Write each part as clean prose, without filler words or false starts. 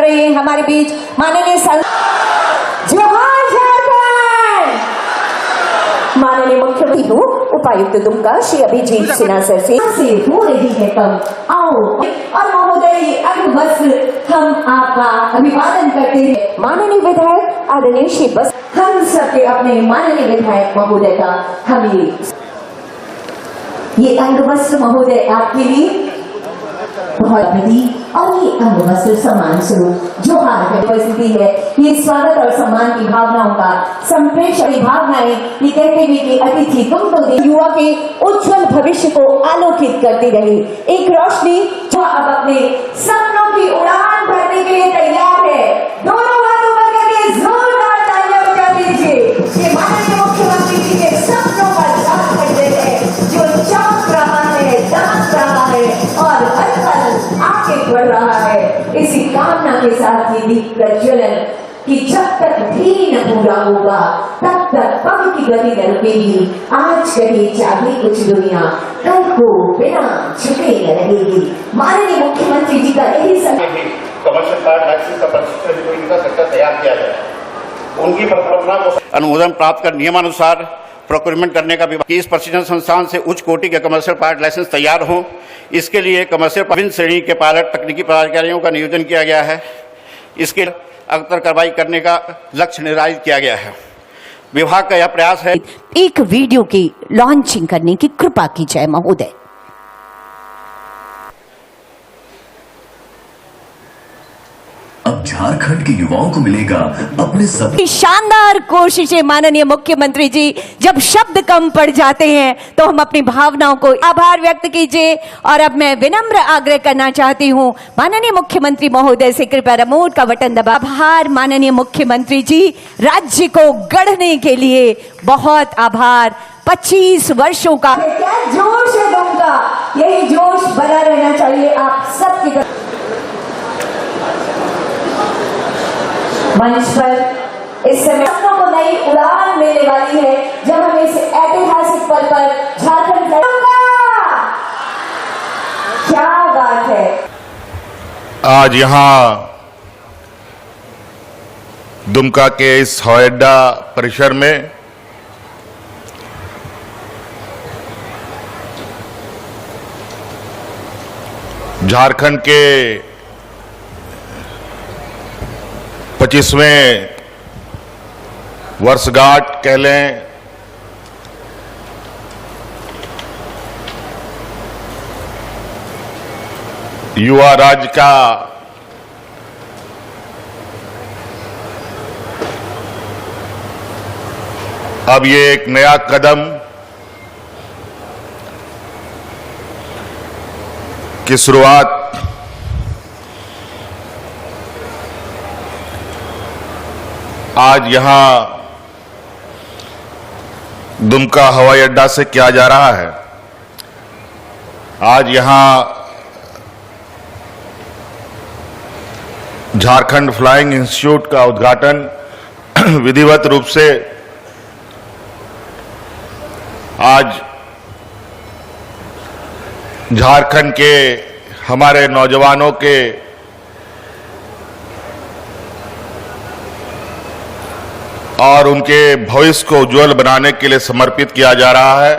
रहे हैं हमारे बीच माननीय जोहार झारखंड माननीय मुख्यमंत्री उपायुक्त दुमका श्री अभिजीत सिन्हा सर से हो रही है कम आओ और महोदय बस हम आपका अभिवादन करते हैं। माननीय विधायक आदरणीय श्री बस हम सबके अपने माननीय विधायक महोदय का हम ये अंगवस्त्र महोदय आपके लिए बहुत बड़ी और ये अंगवस्त्र सम्मान स्वरूप जो उपस्थिति है ये स्वागत और सम्मान की भावनाओं का संप्रेषण भावनाएं ये कहते हुए कि अतिथि तुम तो युवा के उज्जवल भविष्य को आलोकित करती रही एक रोशनी जो अब अपने सपनों की उड़ान भरने के लिए तैयार है। दोनों हाथों पर करके जोरदार तालियां बजा दीजिए। ये माननीय मुख्यमंत्री जी के सपनों का साथ करते हैं जो चमक रहा है दमक रहा है और हर पल आगे बढ़ रहा है। इसी कामना के साथ ये दीप प्रज्वलन कि जब तक भी न पूरा होगा तब तक पग की गति न रुकेगी। आज कहीं चाहे कुछ दुनिया कल को बिना झुके न रहेगी। माननीय मुख्यमंत्री जी का यही कमर्शियल कार्ड लाइसेंस का प्रशिक्षण इनका सेक्टर तैयार किया गया। उनकी परिकल्पना को अनुमोदन प्राप्त कर नियमानुसार प्रोक्योरमेंट करने का विभाग इस प्रशिक्षण संस्थान से उच्च कोटि के कमर्शियल पायलट लाइसेंस तैयार हो। इसके लिए कमर्शियल विभिन्न श्रेणी के पायलट तकनीकी पदाधिकारियों का नियोजन किया गया है। इसके अग्तर कार्रवाई करने का लक्ष्य निर्धारित किया गया है। विभाग का यह प्रयास है एक वीडियो की लॉन्चिंग करने की कृपा की जाए महोदय। अब झारखंड के युवाओं को मिलेगा अपने सब शानदार कोशिशें माननीय मुख्यमंत्री जी। जब शब्द कम पड़ जाते हैं तो हम अपनी भावनाओं को आभार व्यक्त कीजिए। और अब मैं विनम्र आग्रह करना चाहती हूं माननीय मुख्यमंत्री महोदय से कृपया रिमोट का बटन दबा। आभार माननीय मुख्यमंत्री जी, राज्य को गढ़ने के लिए बहुत आभार। 25 वर्षों का क्या जोश है उनका, यही जोश बना रहना चाहिए आप सबके। मंच पर इस समय सपनों को नई उड़ान मिलने वाली है जब हम इस ऐतिहासिक पल पर झारखंड क्या बात है। आज यहाँ दुमका के इस हवाई अड्डा परिसर में झारखंड के 25वें वर्षगांठ कह लें युवा राज्य का अब ये एक नया कदम की शुरुआत आज यहां दुमका हवाई अड्डा से किया जा रहा है। आज यहां झारखंड फ्लाइंग इंस्टीट्यूट का उद्घाटन विधिवत रूप से आज झारखंड के हमारे नौजवानों के और उनके भविष्य को उज्जवल बनाने के लिए समर्पित किया जा रहा है।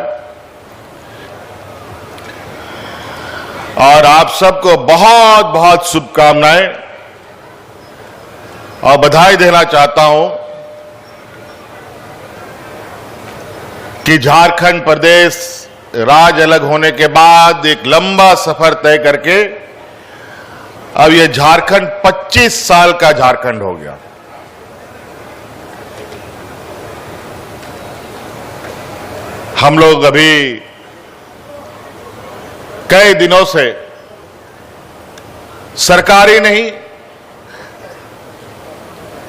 और आप सबको बहुत बहुत शुभकामनाएं और बधाई देना चाहता हूं कि झारखंड प्रदेश राज्य अलग होने के बाद एक लंबा सफर तय करके अब ये झारखंड 25 साल का झारखंड हो गया। हम लोग अभी कई दिनों से सरकारी नहीं,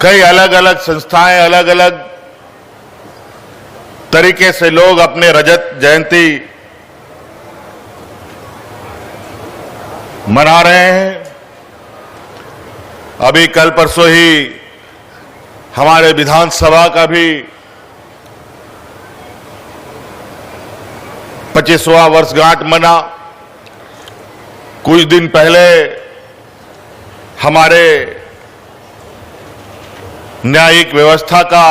कई अलग अलग संस्थाएं अलग अलग तरीके से लोग अपने रजत जयंती मना रहे हैं। अभी कल परसों ही हमारे विधानसभा का भी 25वां वर्षगांठ मना। कुछ दिन पहले हमारे न्यायिक व्यवस्था का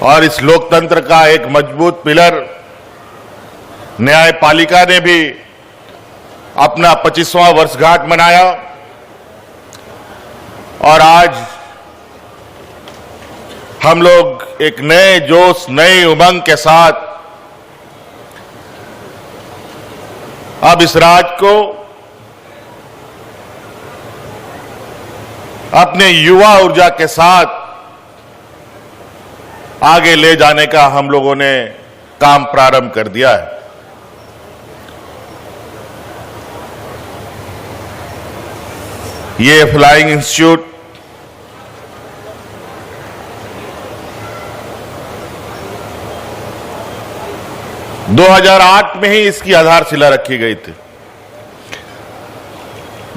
और इस लोकतंत्र का एक मजबूत पिलर न्यायपालिका ने भी अपना 25वां वर्षगांठ मनाया और आज हम लोग एक नए जोश, नई उमंग के साथ अब इस राज्य को अपने युवा ऊर्जा के साथ आगे ले जाने का हम लोगों ने काम प्रारंभ कर दिया है। ये फ्लाइंग इंस्टीट्यूट दो 2008 में ही इसकी आधारशिला रखी गई थी,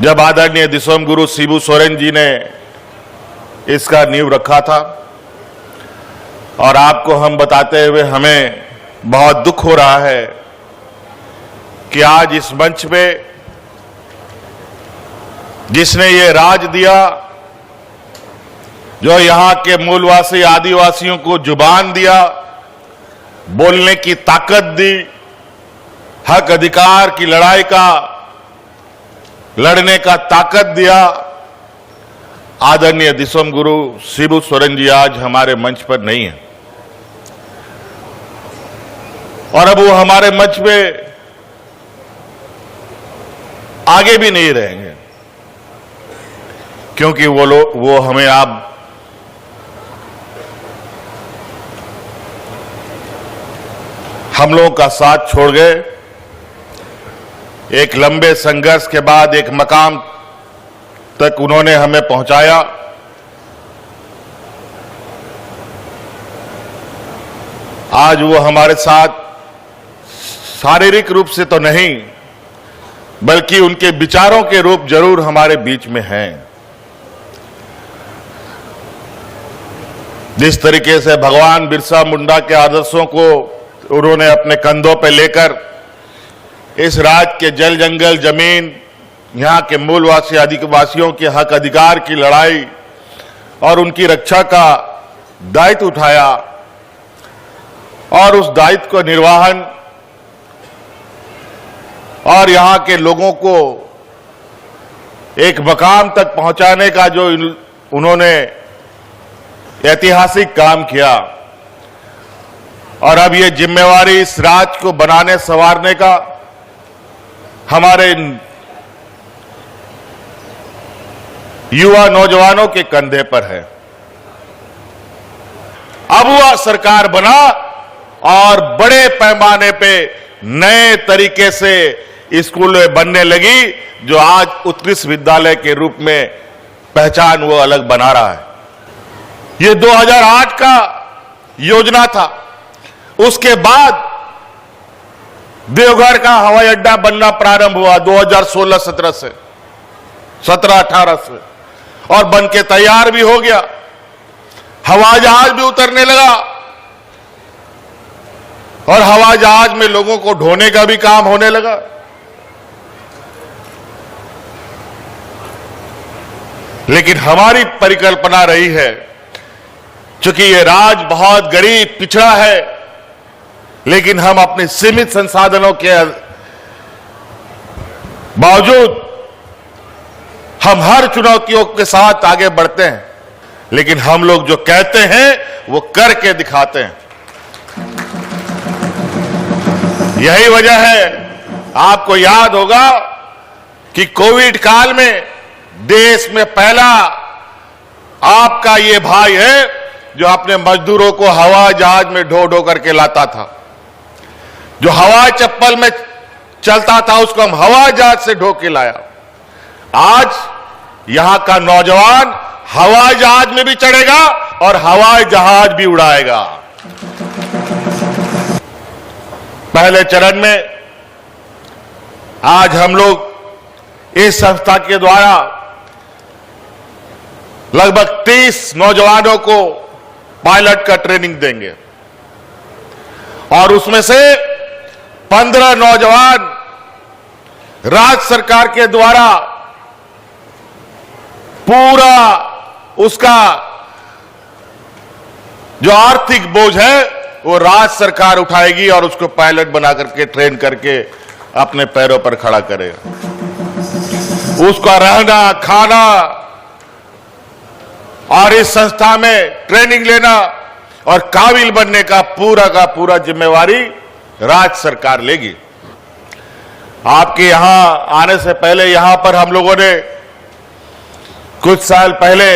जब आदरणीय दिसोम गुरु शिबू सोरेन जी ने इसका नींव रखा था। और आपको हम बताते हुए हमें बहुत दुख हो रहा है कि आज इस मंच पे जिसने ये राज दिया, जो यहां के मूलवासी आदिवासियों को जुबान दिया, बोलने की ताकत दी, हक अधिकार की लड़ाई का लड़ने का ताकत दिया, आदरणीय दिसोम गुरु शिबू सोरेन जी आज हमारे मंच पर नहीं है। और अब वो हमारे मंच पे आगे भी नहीं रहेंगे, क्योंकि वो हमें आप हम लोगों का साथ छोड़ गए। एक लंबे संघर्ष के बाद एक मकाम तक उन्होंने हमें पहुंचाया। आज वो हमारे साथ शारीरिक रूप से तो नहीं, बल्कि उनके विचारों के रूप जरूर हमारे बीच में हैं। जिस तरीके से भगवान बिरसा मुंडा के आदर्शों को उन्होंने अपने कंधों पर लेकर इस राज्य के जल जंगल जमीन, यहां के मूलवासी आदिवासियों के हक अधिकार की लड़ाई और उनकी रक्षा का दायित्व उठाया और उस दायित्व को निर्वहन और यहां के लोगों को एक मकाम तक पहुंचाने का जो उन्होंने ऐतिहासिक काम किया, और अब ये जिम्मेवारी इस राज्य को बनाने संवारने का हमारे युवा नौजवानों के कंधे पर है। अब वह सरकार बना और बड़े पैमाने पे नए तरीके से स्कूलें बनने लगी, जो आज उत्कृष्ट विद्यालय के रूप में पहचान वो अलग बना रहा है। ये 2008 का योजना था। उसके बाद देवघर का हवाई अड्डा बनना प्रारंभ हुआ 2016-17 से, 17-18 से, और बन के तैयार भी हो गया। हवाई जहाज भी उतरने लगा और हवाई जहाज में लोगों को ढोने का भी काम होने लगा। लेकिन हमारी परिकल्पना रही है, चूंकि ये राज्य बहुत गरीब पिछड़ा है, लेकिन हम अपने सीमित संसाधनों के बावजूद हम हर चुनौतियों के साथ आगे बढ़ते हैं। लेकिन हम लोग जो कहते हैं वो करके दिखाते हैं। यही वजह है, आपको याद होगा कि कोविड काल में देश में पहला आपका ये भाई है जो अपने मजदूरों को हवाई जहाज में ढो ढो करके लाता था। जो हवाई चप्पल में चलता था उसको हम हवाई जहाज से ढो के लाया। आज यहां का नौजवान हवाई जहाज में भी चढ़ेगा और हवाई जहाज भी उड़ाएगा। पहले चरण में आज हम लोग इस संस्था के द्वारा लगभग 30 नौजवानों को पायलट का ट्रेनिंग देंगे और उसमें से 15 नौजवान राज्य सरकार के द्वारा पूरा उसका जो आर्थिक बोझ है वो राज्य सरकार उठाएगी और उसको पायलट बना करके ट्रेन करके अपने पैरों पर खड़ा करेगा। उसका रहना, खाना और इस संस्था में ट्रेनिंग लेना और काबिल बनने का पूरा जिम्मेवारी राज्य सरकार लेगी। आपके यहां आने से पहले यहां पर हम लोगों ने कुछ साल पहले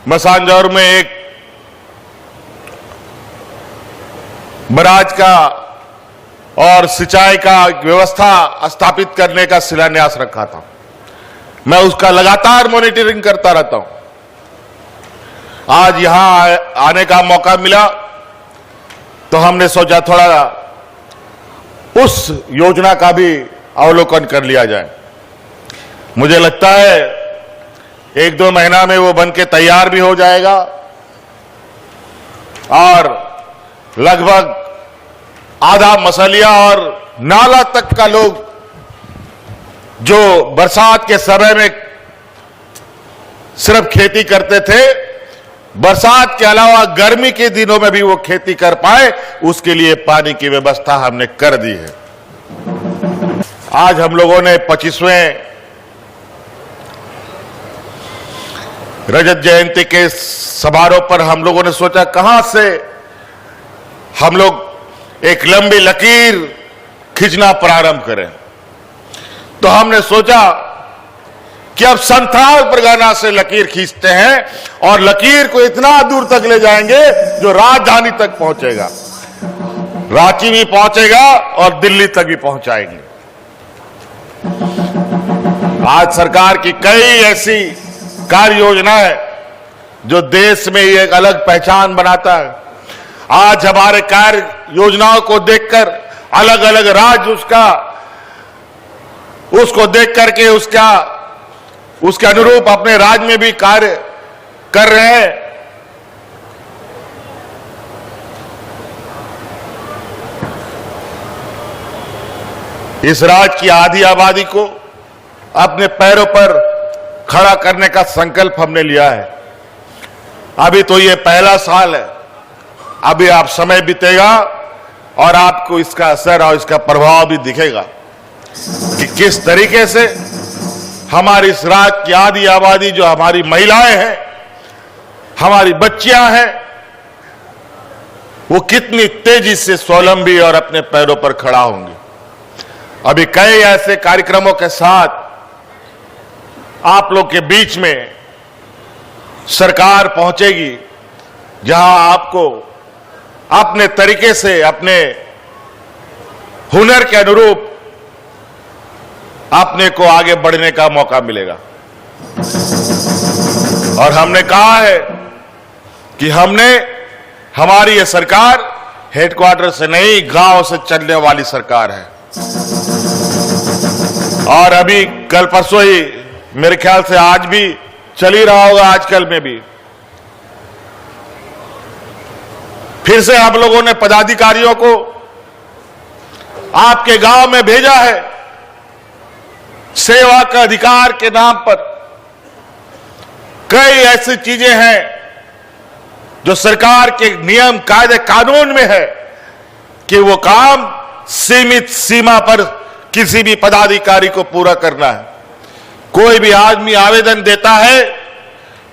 मसानजौर में एक बराज का और सिंचाई का व्यवस्था स्थापित करने का शिलान्यास रखा था। मैं उसका लगातार मॉनिटरिंग करता रहता हूं। आज यहां आने का मौका मिला तो हमने सोचा थोड़ा उस योजना का भी अवलोकन कर लिया जाए। मुझे लगता है 1-2 महीना में वो बनके तैयार भी हो जाएगा और लगभग आधा मसलिया और नाला तक का लोग जो बरसात के समय में सिर्फ खेती करते थे, बरसात के अलावा गर्मी के दिनों में भी वो खेती कर पाए, उसके लिए पानी की व्यवस्था हमने कर दी है। आज हम लोगों ने 25वें रजत जयंती के समारोह पर हम लोगों ने सोचा कहां से हम लोग एक लंबी लकीर खींचना प्रारंभ करें। तो हमने सोचा कि अब संथाल परगना से लकीर खींचते हैं और लकीर को इतना दूर तक ले जाएंगे जो राजधानी तक पहुंचेगा, रांची भी पहुंचेगा और दिल्ली तक भी पहुंचाएंगे। आज सरकार की कई ऐसी कार्य योजनाएं जो देश में एक अलग पहचान बनाता है। आज हमारे कार्य योजनाओं को देखकर अलग अलग राज्य उसको देख करके उसके अनुरूप अपने राज्य में भी कार्य कर रहे हैं। इस राज्य की आधी आबादी को अपने पैरों पर खड़ा करने का संकल्प हमने लिया है। अभी तो ये पहला साल है, अभी आप समय बीतेगा और आपको इसका असर और इसका प्रभाव भी दिखेगा कि किस तरीके से हमारी इस राज्य की आधी आबादी, जो हमारी महिलाएं हैं, हमारी बच्चियां हैं, वो कितनी तेजी से स्वावलंबी और अपने पैरों पर खड़ा होंगे। अभी कई ऐसे कार्यक्रमों के साथ आप लोग के बीच में सरकार पहुंचेगी जहां आपको अपने तरीके से, अपने हुनर के अनुरूप अपने को आगे बढ़ने का मौका मिलेगा। और हमने कहा है कि हमारी यह सरकार हेडक्वार्टर से नहीं, गांव से चलने वाली सरकार है। और अभी कल परसों ही, मेरे ख्याल से आज भी चल ही रहा होगा, आजकल में भी फिर से हम लोगों ने पदाधिकारियों को आपके गांव में भेजा है। सेवा का अधिकार के नाम पर कई ऐसी चीजें हैं जो सरकार के नियम, कायदे, कानून में है कि वो काम सीमित सीमा पर किसी भी पदाधिकारी को पूरा करना है। कोई भी आदमी आवेदन देता है,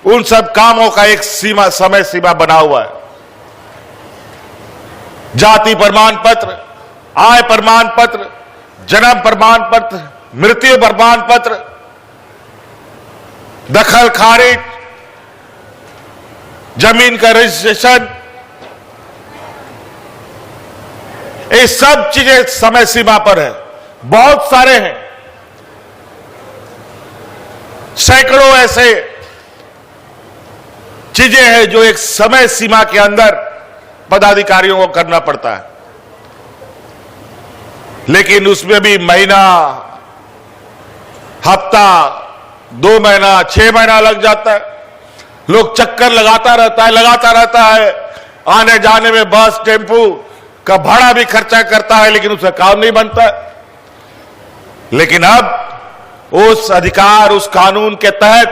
उन सब कामों का एक समय सीमा बना हुआ है। जाति प्रमाण पत्र, आय प्रमाण पत्र, जन्म प्रमाण पत्र, मृत्यु प्रमाण पत्र, दखल खारिज, जमीन का रजिस्ट्रेशन, ये सब चीजें समय सीमा पर है। बहुत सारे हैं, सैकड़ों ऐसे चीजें हैं जो एक समय सीमा के अंदर पदाधिकारियों को करना पड़ता है। लेकिन उसमें भी महीना, हफ्ता, 2 महीना, 6 महीना लग जाता है। लोग चक्कर लगाता रहता है। आने जाने में बस, टेम्पू का भाड़ा भी खर्चा करता है, लेकिन उसका काम नहीं बनता। लेकिन अब उस अधिकार, उस कानून के तहत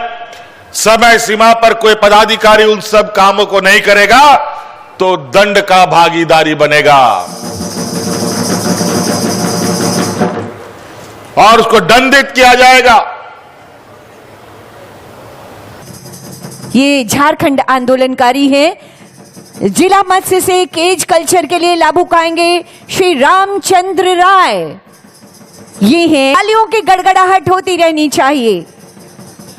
समय सीमा पर कोई पदाधिकारी उन सब कामों को नहीं करेगा तो दंड का भागीदारी बनेगा और उसको दंडित किया जाएगा। ये झारखंड आंदोलनकारी हैं। जिला मत्स्य से केज कल्चर के लिए लाभुक आएंगे श्री रामचंद्र राय। ये हैं, तालियों की गड़गड़ाहट होती रहनी चाहिए।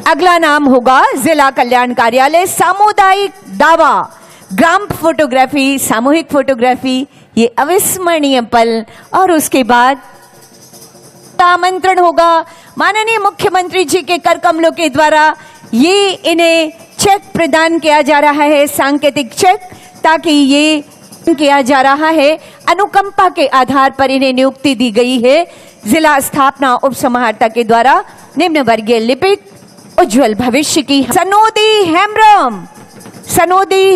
अगला नाम होगा जिला कल्याण कार्यालय सामुदायिक दावा, ग्राम फोटोग्राफी, सामूहिक फोटोग्राफी, ये अविस्मरणीय पल। और उसके बाद आमंत्रण होगा माननीय मुख्यमंत्री जी के कर कमलों के द्वारा। ये इन्हें चेक प्रदान किया जा रहा है, सांकेतिक चेक, ताकि ये किया जा रहा है अनुकंपा के आधार पर इन्हें नियुक्ति दी गई है जिला स्थापना उप समाहर्ता के द्वारा निम्न वर्गीय लिपिक उज्जवल भविष्य की। सनोदी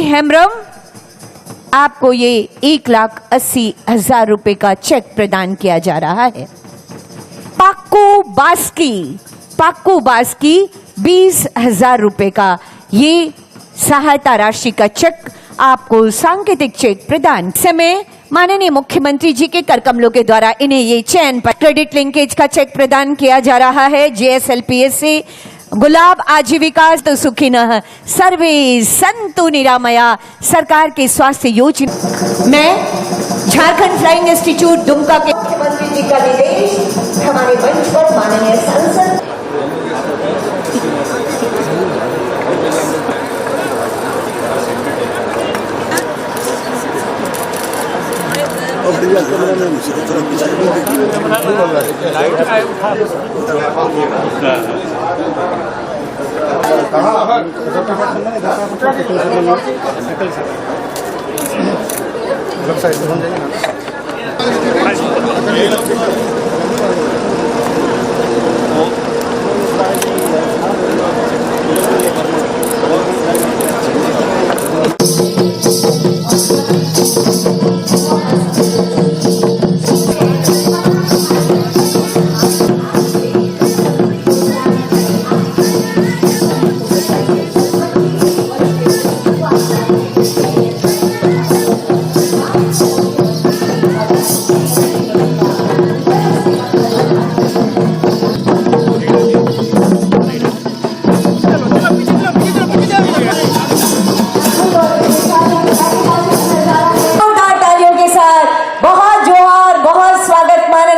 हेम्ब्रम आपको ये 1,80,000 रुपए का चेक प्रदान किया जा रहा है। पाक्कू बास्की 20,000 रुपए का ये सहायता राशि का चेक आपको सांकेतिक चेक प्रदान। समय माननीय मुख्यमंत्री जी के कर कमलों के द्वारा इन्हें ये चयन पर क्रेडिट लिंकेज का चेक प्रदान किया जा रहा है। JSLPS से गुलाब आजीविका तो सुखिनः सर्वे संतु निरामया सरकार के स्वास्थ्य योजना। मैं झारखंड फ्लाइंग इंस्टीट्यूट दुमका के मुख्यमंत्री जी का निर्देश हमारे मंच पर माननीय सांसद